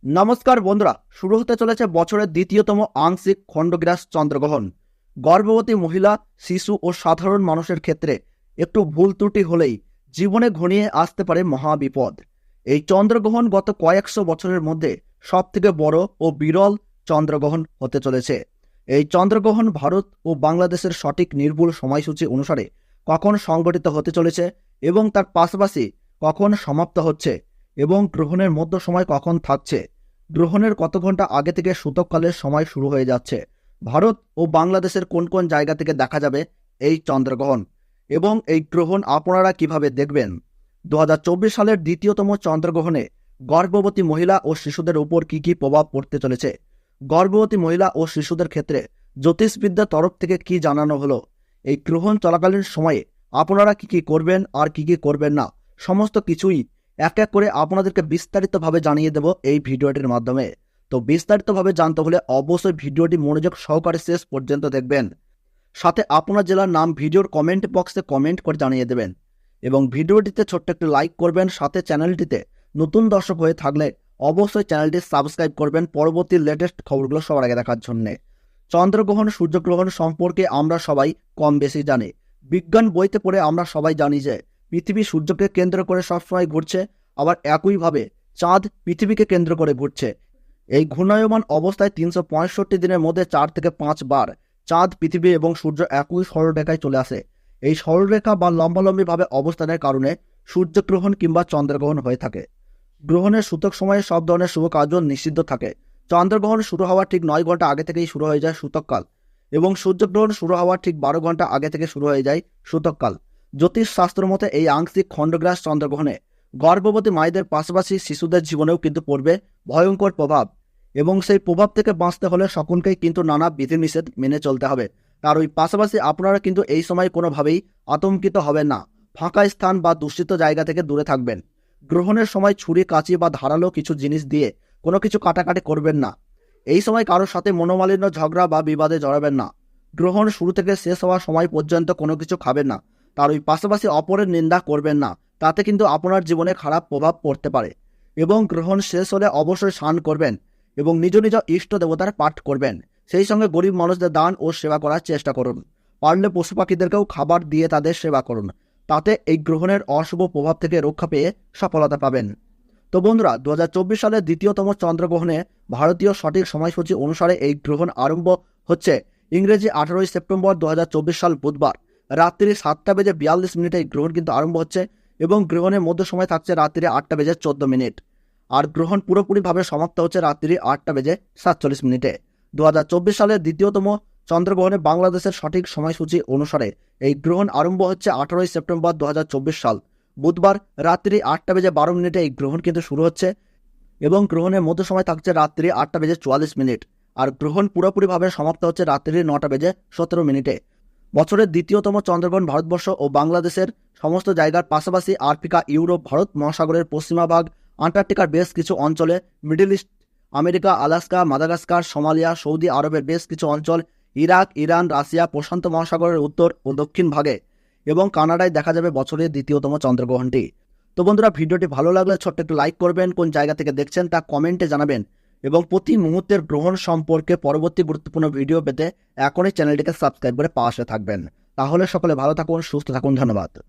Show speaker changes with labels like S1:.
S1: নমস্কার বন্ধুরা, শুরু হতে চলেছে বছরের দ্বিতীয়তম আংশিক খণ্ডগ্রাস চন্দ্রগ্রহণ। গর্ভবতী মহিলা, শিশু ও সাধারণ মানুষের ক্ষেত্রে একটু ভুল ত্রুটি হলেই জীবনে ঘনিয়ে আসতে পারে মহাবিপদ। এই চন্দ্রগ্রহণ গত কয়েকশো বছরের মধ্যে সবথেকে বড় ও বিরল চন্দ্রগ্রহণ হতে চলেছে। এই চন্দ্রগ্রহণ ভারত ও বাংলাদেশের সঠিক নির্ভুল সময়সূচি অনুসারে কখন সংঘটিত হতে চলেছে এবং তার পাশাপাশি কখন সমাপ্ত হচ্ছে এবং গ্রহণের মধ্য সময় কখন থাকছে, গ্রহণের কত ঘন্টা আগে থেকে সূতককালের সময় শুরু হয়ে যাচ্ছে, ভারত ও বাংলাদেশের কোন কোন জায়গা থেকে দেখা যাবে এই চন্দ্রগ্রহণ এবং এই গ্রহণ আপনারা কিভাবে দেখবেন। 2024 সালের দ্বিতীয়তম চন্দ্রগ্রহণে গর্ভবতী মহিলা ও শিশুদের উপর কি কি প্রভাব পড়তে চলেছে, গর্ভবতী মহিলা ও শিশুদের ক্ষেত্রে জ্যোতিষবিদ্যার তরফ থেকে কি জানানো হলো, এই গ্রহণ চলাকালীন সময়ে আপনারা কি কি করবেন আর কি কি করবেন না, সমস্ত কিছুই এক এক করে আপনাদেরকে বিস্তারিতভাবে জানিয়ে দেব এই ভিডিওটির মাধ্যমে। তো বিস্তারিতভাবে জানতে হলে অবশ্যই ভিডিওটি মনোযোগ সহকারে শেষ পর্যন্ত দেখবেন। সাথে আপনার জেলার নাম ভিডিওর কমেন্ট বক্সে কমেন্ট করে জানিয়ে দেবেন এবং ভিডিওটিতে ছোট্ট একটি লাইক করবেন। সাথে চ্যানেলটিতে নতুন দর্শক হয়ে থাকলে অবশ্যই চ্যানেলটি সাবস্ক্রাইব করবেন পরবর্তী লেটেস্ট খবরগুলো সবার আগে দেখার জন্য। চন্দ্রগ্রহণ সূর্যগ্রহণ সম্পর্কে আমরা সবাই কম বেশি জানি। বিজ্ঞান বইতে পড়ে আমরা সবাই জানি যে পৃথিবী সূর্যকে কেন্দ্র করে সবসময় ঘুরছে, আবার একইভাবে চাঁদ পৃথিবীকে কেন্দ্র করে ঘুরছে। এই ঘূর্ণায়মান অবস্থায় 365 দিনের মধ্যে 4 থেকে 5 বার চাঁদ, পৃথিবী এবং সূর্য একই সরলরেখায় চলে আসে। এই সরলরেখা বা লম্বালম্বিভাবে অবস্থানের কারণে সূর্যগ্রহণ কিংবা চন্দ্রগ্রহণ হয়ে থাকে। গ্রহণের সূতক সময়ে সব ধরনের শুভ কার্য নিষিদ্ধ থাকে। চন্দ্রগ্রহণ শুরু হওয়ার ঠিক 9 ঘন্টা আগে থেকেই শুরু হয়ে যায় সূতককাল এবং সূর্যগ্রহণ শুরু হওয়ার ঠিক 12 ঘন্টা আগে থেকে শুরু হয়ে যায় সূতককাল। জ্যোতিষ শাস্ত্র মতে এই আংশিক খণ্ডগ্রাস চন্দ্রগ্রহণে গর্ভবতী মায়েদের পাশাপাশি শিশুদের জীবনেও কিন্তু পড়বে ভয়ঙ্কর প্রভাব এবং সেই প্রভাব থেকে বাঁচতে হলে সকলকেই কিন্তু নানা বিধিনিষেধ মেনে চলতে হবে। আর ওই পাশাপাশি আপনারা কিন্তু এই সময় কোনোভাবেই আতঙ্কিত হবেন না। ফাঁকা স্থান বা দূষিত জায়গা থেকে দূরে থাকবেন। গ্রহণের সময় ছুরি, কাঁচি বা ধারালো কিছু জিনিস দিয়ে কোনো কিছু কাটাকাটি করবেন না। এই সময় কারোর সাথে মনোমালিন্য, ঝগড়া বা বিবাদে জড়াবেন না। গ্রহণ শুরু থেকে শেষ হওয়ার সময় পর্যন্ত কোনো কিছু খাবেন না। তার ওই পাশাপাশি অপরের নিন্দা করবেন না, তাতে কিন্তু আপনার জীবনে খারাপ প্রভাব পড়তে পারে। এবং গ্রহণ শেষ হলে অবশ্যই স্নান করবেন এবং নিজ নিজ ইষ্ট দেবতার পাঠ করবেন। সেই সঙ্গে গরিব মানুষদের দান ও সেবা করার চেষ্টা করুন। পারলে পশু পাখিদেরকেও খাবার দিয়ে তাদের সেবা করুন, তাতে এই গ্রহণের অশুভ প্রভাব থেকে রক্ষা পেয়ে সফলতা পাবেন। তো বন্ধুরা, 2024 সালের দ্বিতীয়তম চন্দ্রগ্রহণে ভারতীয় সঠিক সময়সূচি অনুসারে এই গ্রহণ আরম্ভ হচ্ছে ইংরেজি 18 সেপ্টেম্বর 2024 সাল বুধবার রাত্রি 7:42 এই গ্রহণ কিন্তু আরম্ভ হচ্ছে এবং গ্রহণের মধ্য সময় থাকছে রাত্রি 8:14। আর গ্রহণ পুরোপুরিভাবে সমাপ্ত হচ্ছে রাত্রি 8:47। 2024 সালের দ্বিতীয়তম চন্দ্রগ্রহণে বাংলাদেশের সঠিক সময়সূচি অনুসারে এই গ্রহণ আরম্ভ হচ্ছে 18 সেপ্টেম্বর 2024 সাল বুধবার রাত্রি 8:12 এই গ্রহণ কিন্তু শুরু হচ্ছে এবং গ্রহণের মধ্য সময় থাকছে রাত্রি 8:44 আর গ্রহণ পুরোপুরিভাবে সমাপ্ত হচ্ছে রাত্রি 9:17। বছরের দ্বিতীয়তম চন্দ্রগ্রহণ ভারতবর্ষ ও বাংলাদেশের সমস্ত জায়গার পাশাপাশি আফ্রিকা, ইউরোপ, ভারত মহাসাগরের পশ্চিমা ভাগ, আন্টার্কটিকার বেশ কিছু অঞ্চলে, middle east, America, Alaska, Madagascar, Somalia, Saudi আরবের বেশ কিছু অঞ্চল, ইরাক, ইরান, রাশিয়া, প্রশান্ত মহাসাগরের উত্তর ও দক্ষিণ ভাগে এবং কানাডায় দেখা যাবে বছরের দ্বিতীয়তম চন্দ্রগ্রহণটি। তো বন্ধুরা, ভিডিওটি ভালো লাগলে ছোট্ট একটু লাইক করবেন, কোন জায়গা থেকে দেখছেন তা কমেন্টে জানাবেন এবং প্রতি মুহূর্তের গ্রহণ সম্পর্কে পরবর্তী গুরুত্বপূর্ণ ভিডিও পেতে এখনই চ্যানেলটিকে সাবস্ক্রাইব করে পাশে থাকবেন। তাহলে সকলে ভালো থাকুন, সুস্থ থাকুন। ধন্যবাদ।